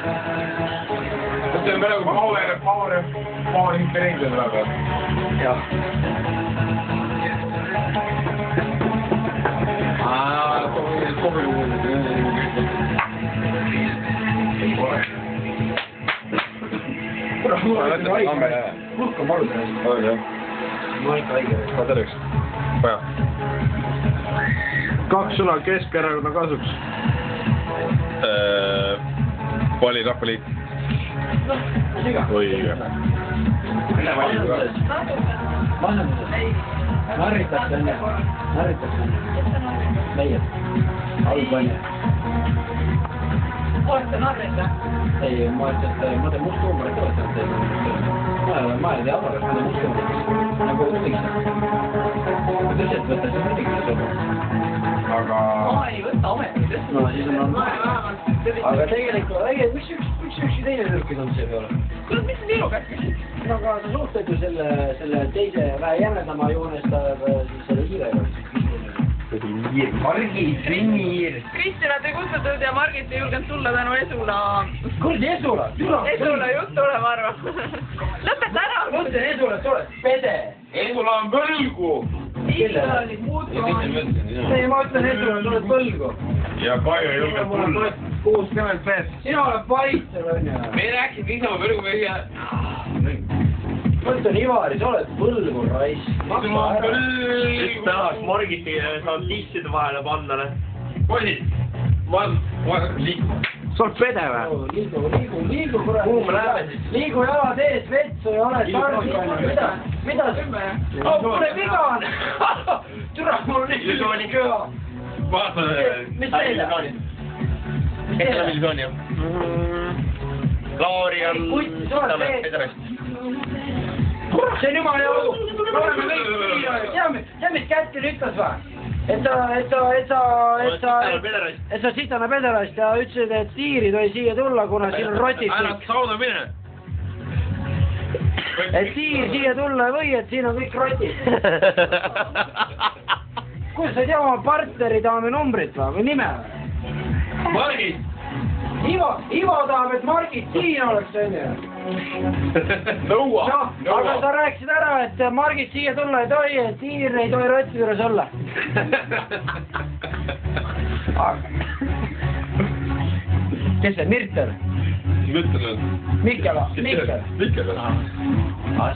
See on praegu power inspireeritud väga. Jah. Kulk on valus rääst. On jah. Ma ikka haige. Ka terveks. Vaja. 2 sõna Keskerakonna kasuks. Vali Rahvaliit. Siga. Õige. Vahenduses. Narritakse enne. Meie. Algvanja. Olete narrita? Ei, ma teen must huumor, et olete teile. Ma ei tea avaldas, ma teen must huumor. Nagu üldse. Tõsiselt võttes on muidugi see huumor. Aga... Ma ei võta ametitest. No siis on aga tegelikult, miks üks teine lürki tulnud see peale? Kuule, mis sa Niilu käest küsid? No aga sa suhtled ju selle teise vähe jämedama joonestaja selle hiirega. Margit, Vinniir. Kristinat ei kutsutud ja Margit ei julgenud tulla tänu Esula. Kurdi Esula? Esula jutt tulema arva. Lõpeta ära! Mõtlen Esula, sa oled pede. Esula on põlgu! Esula oli muutuva. Ei, ma ütlen Esula, sa oled põlgu. Ja Kaio ei julgenud tulla. 60 pees. Sina oled valitsev, on ju. Me rääkisime Isamaa põlgu või ja... Ma ütlen Ivari, sa oled põlgu raisk. Esula on põlgu! Nüüd tahaks Margiti saanud tisside vahele panna. Poisid! Ma liigu. Sa oled pede või? Liigu, kurat. Kuhu me läheme siis? Liigu jalad ees, vetsu ja oled tarvis. Mida? Oh, kuule, vigan! Türa, mul on nii köha. Vaata... Mis teile? Kes on miljooni? Lauri on... Pederast. See on jumala jagu. Me oleme kõik teame, mis Kättil ütles või? Et sa sitane pederast ja ütlesid, et Tiir ei tohi siia tulla, kuna siin on rotid. Ära sauna mine! Et Tiir siia tulla ei või, et siin on kõik rotid. Kuidas sa ei tea oma partneri daami numbrit või nime? Margit! Ivo tahab, et Margit siin oleks, on ju. Nõua! Aga sa rääkisid ära, et Margit siia tulla ei tohi, et Tiir ei tohi rotti juures olla. Kes see, Mirter? Mikkel. Mikkel.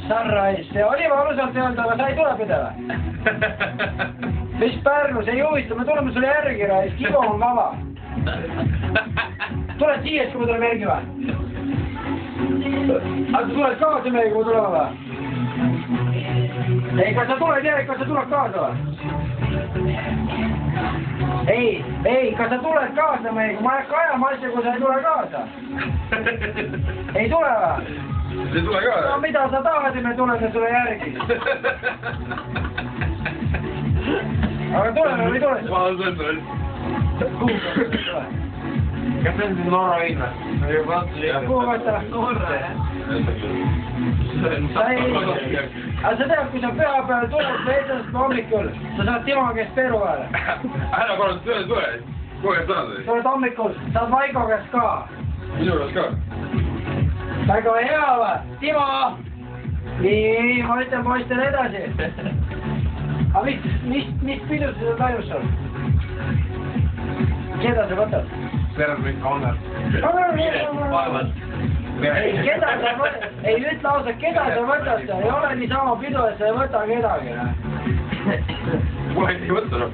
Sarrais, see oli valusalt öelda, aga sa ei tule pidele. Mis Pärnus ei huvita, me tuleme sulle järgi, raisk, Ivo on vaba. Tuled siia, kui me tuleme järgi või? Aga sa tuled kaasa meiega, kui me tuleme või? Ei, kas sa tuled järgi, kas sa tuled kaasa või? Ei, kas sa tuled kaasa meiega, ma ei hakka ajama asja, kui sa ei tule kaasa. Ei tule või? Ei tule ka? No mida sa tahad ja me tuleme sulle järgi. Aga tuleme või ei tule? Ma olen sõnnud. Kas see on siin Norra hinna? Kuhu võtta? Norra, jah. Aga sa tead, kui sa pühapäeval tuled või esmaspäeva hommikul, sa saad Timo käest Peru vahele. Ära korralt tule. Kogu aeg saad või? Tuled hommikul, saad Maigo käest ka. Minu käest ka? Väga hea või? Timo! Nii, ma ütlen poistele edasi. Aga mis pidu seda tajus sul? Keda sa võtad? Verad kõik Annar. Keda sa võtad? Ei, ütle ausalt, keda sa võtad? Ei ole niisama pidu, et sa ei võta kedagi. Kohe ei võta, noh.